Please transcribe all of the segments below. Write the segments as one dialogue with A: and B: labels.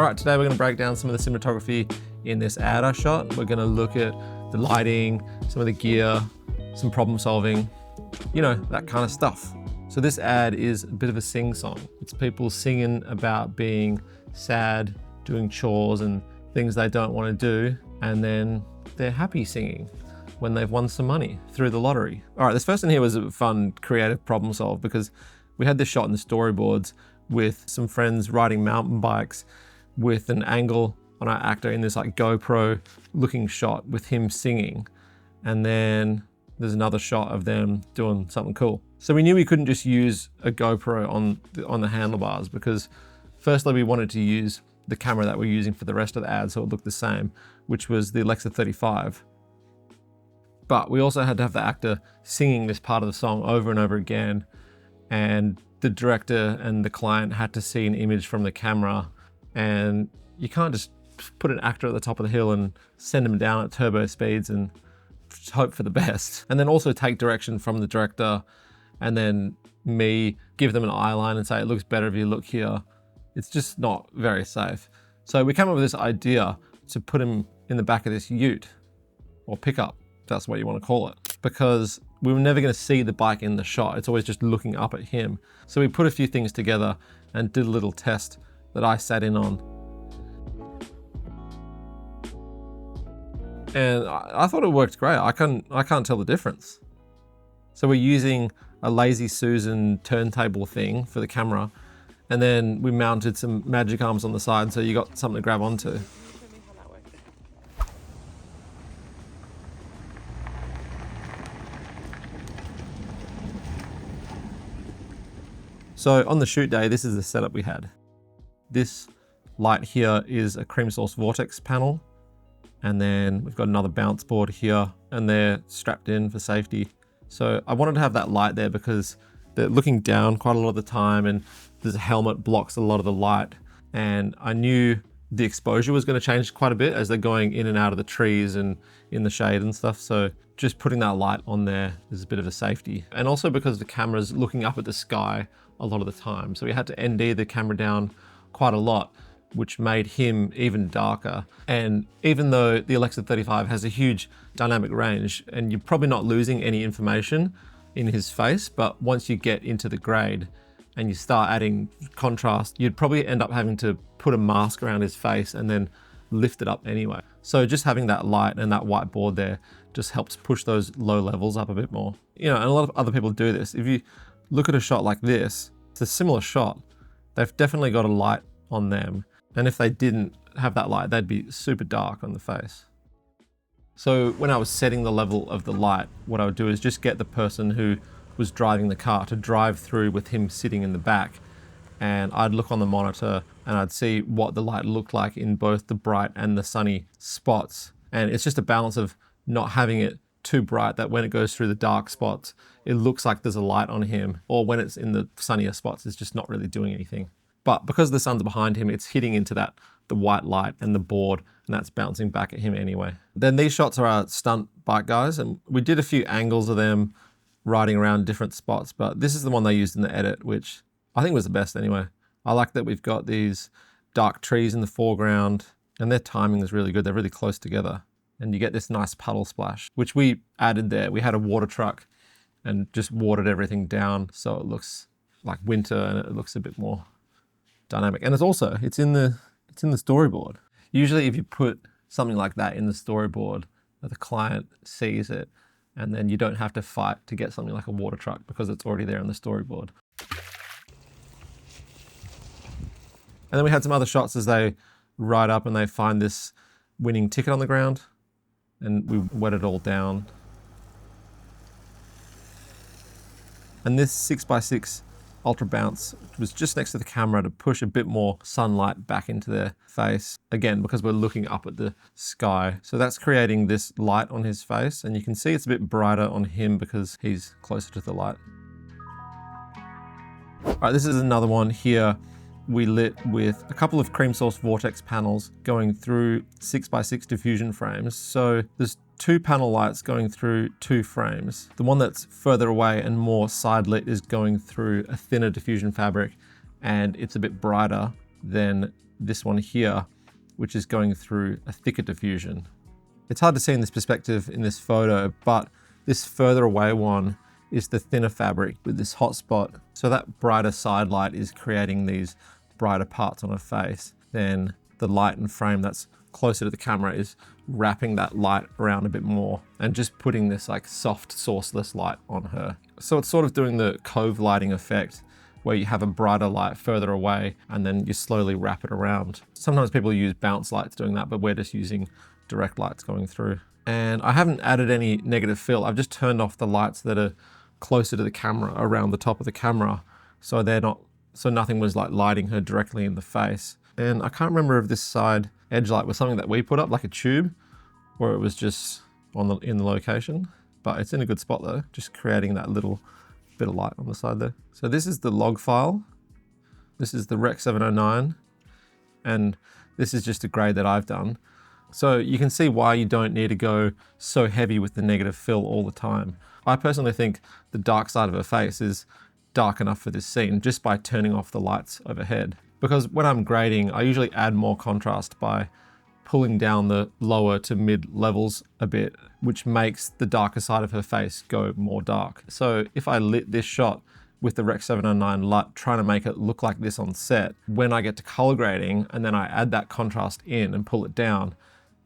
A: All right, today we're gonna break down some of the cinematography in this ad I shot. We're gonna look at the lighting, some of the gear, some problem solving, you know, that kind of stuff. So this ad is a bit of a sing song. It's people singing about being sad, doing chores and things they don't want to do, and then they're happy singing when they've won some money through the lottery. All right, this first one here was a fun, creative problem solve because we had this shot in the storyboards with some friends riding mountain bikes with an angle on our actor in this like GoPro looking shot with him singing. And then there's another shot of them doing something cool. So we knew we couldn't just use a GoPro on the handlebars because firstly, we wanted to use the camera that we're using for the rest of the ad so it looked the same, which was the Alexa 35. But we also had to have the actor singing this part of the song over and over again. And the director and the client had to see an image from the camera, and you can't just put an actor at the top of the hill and send him down at turbo speeds and hope for the best. And then also take direction from the director and then me give them an eye line and say, it looks better if you look here. It's just not very safe. So we came up with this idea to put him in the back of this ute or pickup, if that's what you want to call it, because we were never going to see the bike in the shot. It's always just looking up at him. So we put a few things together and did a little test that I sat in on. And I thought it worked great. I can't tell the difference. So we're using a Lazy Susan turntable thing for the camera, and then we mounted some magic arms on the side so you got something to grab onto. So on the shoot day, this is the setup we had. This light here is a Cream Source Vortex panel. And then we've got another bounce board here and they're strapped in for safety. So I wanted to have that light there because they're looking down quite a lot of the time and this helmet blocks a lot of the light. And I knew the exposure was going to change quite a bit as they're going in and out of the trees and in the shade and stuff. So just putting that light on there is a bit of a safety. And also because the camera's looking up at the sky a lot of the time. So we had to ND the camera down quite a lot, which made him even darker. And even though the Alexa 35 has a huge dynamic range and you're probably not losing any information in his face, but once you get into the grade and you start adding contrast, you'd probably end up having to put a mask around his face and then lift it up anyway. So just having that light and that white board there just helps push those low levels up a bit more. You know, and a lot of other people do this. If you look at a shot like this, it's a similar shot. They've definitely got a light on them. And if they didn't have that light, they'd be super dark on the face. So when I was setting the level of the light, what I would do is just get the person who was driving the car to drive through with him sitting in the back. And I'd look on the monitor and I'd see what the light looked like in both the bright and the sunny spots. And it's just a balance of not having it too bright that when it goes through the dark spots, it looks like there's a light on him, or when it's in the sunnier spots, it's just not really doing anything. But because the sun's behind him, it's hitting into the white light and the board, and that's bouncing back at him anyway. Then these shots are our stunt bike guys, and we did a few angles of them riding around different spots, but this is the one they used in the edit, which I think was the best anyway. I like that we've got these dark trees in the foreground, and their timing is really good. They're really close together, and you get this nice puddle splash, which we added there. We had a water truck and just watered everything down so it looks like winter and it looks a bit more dynamic. And it's in the storyboard. Usually if you put something like that in the storyboard, the client sees it and then you don't have to fight to get something like a water truck because it's already there in the storyboard. And then we had some other shots as they ride up and they find this winning ticket on the ground and we wet it all down. And this 6x6 Ultra Bounce was just next to the camera to push a bit more sunlight back into their face. Again, because we're looking up at the sky. So that's creating this light on his face. And you can see it's a bit brighter on him because he's closer to the light. All right, this is another one here. We lit with a couple of Cream Source Vortex panels going through 6x6 diffusion frames. So there's 2 panel lights going through 2 frames. The one that's further away and more side lit is going through a thinner diffusion fabric, and it's a bit brighter than this one here, which is going through a thicker diffusion. It's hard to see in this perspective in this photo, but this further away one is the thinner fabric with this hot spot. So that brighter side light is creating these brighter parts on her face. Then the light and frame that's closer to the camera is wrapping that light around a bit more and just putting this like soft sourceless light on her. So it's sort of doing the cove lighting effect where you have a brighter light further away and then you slowly wrap it around. Sometimes people use bounce lights doing that, but we're just using direct lights going through. And I haven't added any negative fill. I've just turned off the lights that are closer to the camera, around the top of the camera, so nothing was like lighting her directly in the face. And I can't remember if this side edge light was something that we put up, like a tube, or it was just in the location. But it's in a good spot though, just creating that little bit of light on the side there. So this is the log file. This is the Rec 709, and this is just a grade that I've done. So you can see why you don't need to go so heavy with the negative fill all the time. I personally think the dark side of her face is dark enough for this scene just by turning off the lights overhead. Because when I'm grading, I usually add more contrast by pulling down the lower to mid levels a bit, which makes the darker side of her face go more dark. So if I lit this shot with the Rec 709 light, trying to make it look like this on set, when I get to color grading and then I add that contrast in and pull it down,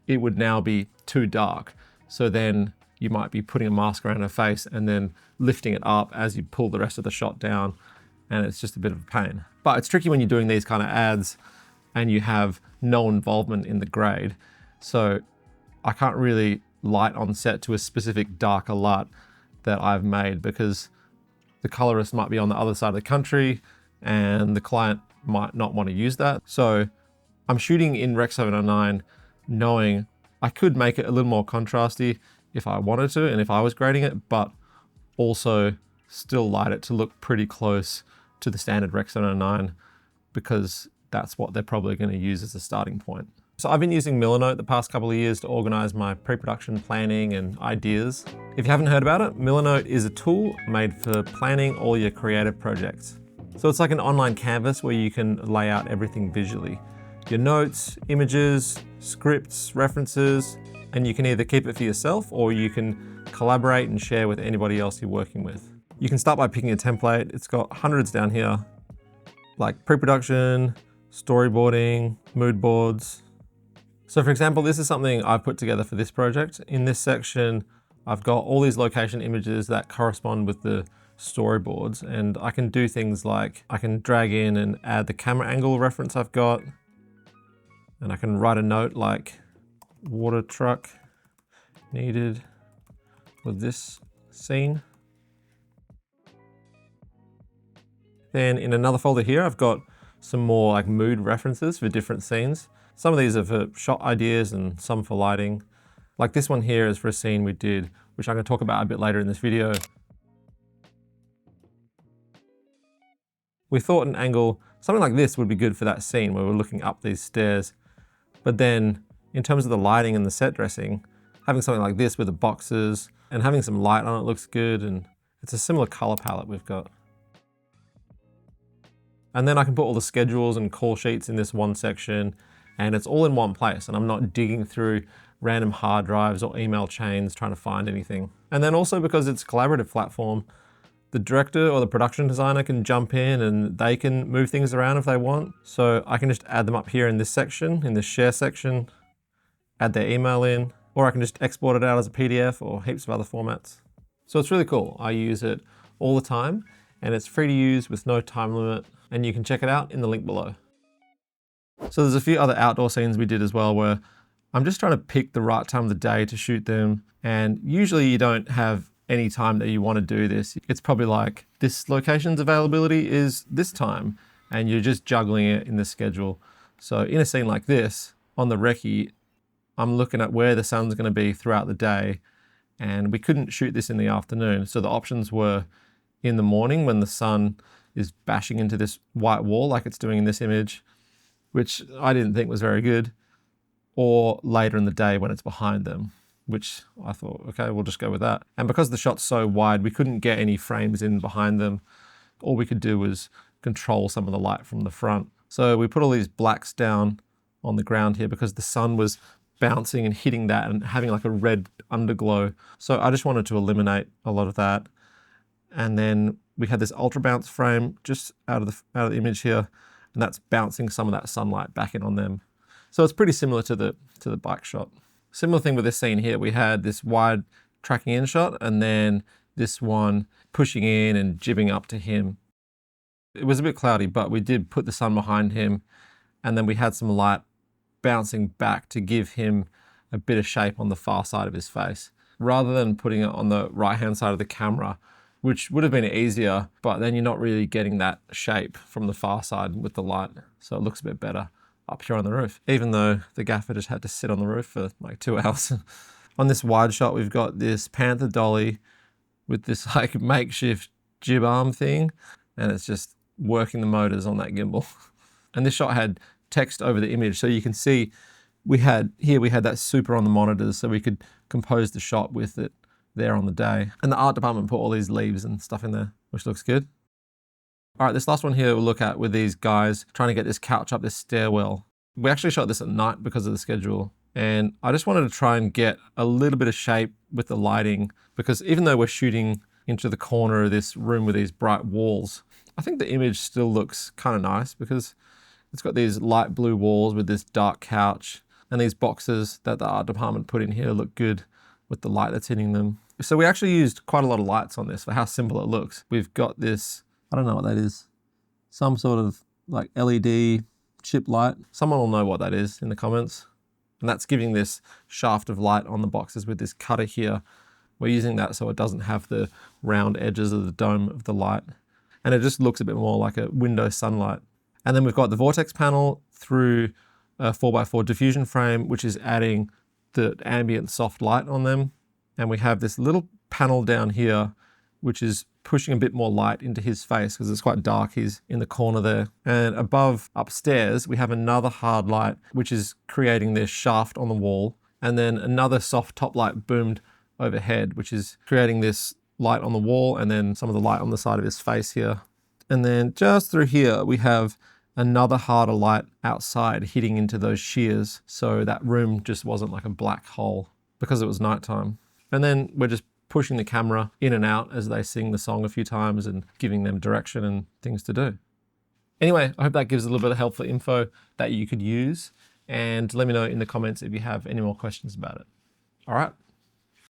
A: it would now be too dark. So then you might be putting a mask around her face and then lifting it up as you pull the rest of the shot down, and it's just a bit of a pain. But it's tricky when you're doing these kind of ads and you have no involvement in the grade. So I can't really light on set to a specific darker light that I've made because the colorist might be on the other side of the country and the client might not want to use that. So I'm shooting in Rec 709 knowing I could make it a little more contrasty if I wanted to and if I was grading it, but also still light it to look pretty close to the standard Rec 709 because that's what they're probably going to use as a starting point. So I've been using Milanote the past couple of years to organize my pre-production planning and ideas. If you haven't heard about it, Milanote is a tool made for planning all your creative projects. So it's like an online canvas where you can lay out everything visually. Your notes, images, scripts, references, and you can either keep it for yourself or you can collaborate and share with anybody else you're working with. You can start by picking a template. It's got hundreds down here, like pre-production, storyboarding, mood boards. So for example, this is something I've put together for this project. In this section, I've got all these location images that correspond with the storyboards, and I can do things like I can drag in and add the camera angle reference I've got, and I can write a note like water truck needed for this scene. Then in another folder here, I've got some more like mood references for different scenes. Some of these are for shot ideas and some for lighting. Like this one here is for a scene we did, which I'm going to talk about a bit later in this video. We thought an angle, something like this would be good for that scene where we're looking up these stairs. But then in terms of the lighting and the set dressing, having something like this with the boxes and having some light on it looks good, and it's a similar color palette we've got. And then I can put all the schedules and call sheets in this one section, and it's all in one place, and I'm not digging through random hard drives or email chains trying to find anything. And then also because it's a collaborative platform, the director or the production designer can jump in and they can move things around if they want. So I can just add them up here in this section, in the share section, add their email in, or I can just export it out as a PDF or heaps of other formats. So it's really cool. I use it all the time and it's free to use with no time limit, and you can check it out in the link below. So there's a few other outdoor scenes we did as well where I'm just trying to pick the right time of the day to shoot them, and usually you don't have any time that you want to do this. It's probably like this location's availability is this time and you're just juggling it in the schedule. So in a scene like this on the recce, I'm looking at where the sun's going to be throughout the day, and we couldn't shoot this in the afternoon. So the options were in the morning when the sun is bashing into this white wall like it's doing in this image, which I didn't think was very good, or later in the day when it's behind them, which I thought, okay, we'll just go with that. And because the shot's so wide, we couldn't get any frames in behind them. All we could do was control some of the light from the front. So we put all these blacks down on the ground here because the sun was bouncing and hitting that and having like a red underglow. So I just wanted to eliminate a lot of that. And then we had this ultra bounce frame just out of the image here, and that's bouncing some of that sunlight back in on them. So it's pretty similar to the bike shot. Similar thing with this scene here, we had this wide tracking in shot and then this one pushing in and jibbing up to him. It was a bit cloudy, but we did put the sun behind him, and then we had some light bouncing back to give him a bit of shape on the far side of his face, rather than putting it on the right-hand side of the camera, which would have been easier, but then you're not really getting that shape from the far side with the light. So it looks a bit better up here on the roof, even though the gaffer just had to sit on the roof for like 2 hours. On this wide shot, we've got this Panther dolly with this like makeshift jib arm thing, and it's just working the motors on that gimbal. And this shot had text over the image, so you can see we had that super on the monitors, so we could compose the shot with it there on the day. And the art department put all these leaves and stuff in there, which looks good. All right, this last one here we'll look at with these guys trying to get this couch up this stairwell. We actually shot this at night because of the schedule, and I just wanted to try and get a little bit of shape with the lighting, because even though we're shooting into the corner of this room with these bright walls, I think the image still looks kind of nice because it's got these light blue walls with this dark couch, and these boxes that the art department put in here look good with the light that's hitting them. So we actually used quite a lot of lights on this for how simple it looks. We've got this, I don't know what that is, some sort of like LED chip light. Someone will know what that is in the comments. And that's giving this shaft of light on the boxes with this cutter here. We're using that so it doesn't have the round edges of the dome of the light. And it just looks a bit more like a window sunlight. And then we've got the Vortex panel through a 4x4 diffusion frame, which is adding the ambient soft light on them. And we have this little panel down here, which is pushing a bit more light into his face because it's quite dark. He's in the corner there. And above, upstairs, we have another hard light, which is creating this shaft on the wall. And then another soft top light boomed overhead, which is creating this light on the wall and then some of the light on the side of his face here. And then just through here, we have another harder light outside hitting into those shears. So that room just wasn't like a black hole because it was nighttime. And then we're just pushing the camera in and out as they sing the song a few times and giving them direction and things to do. Anyway, I hope that gives a little bit of helpful info that you could use. And let me know in the comments if you have any more questions about it. All right.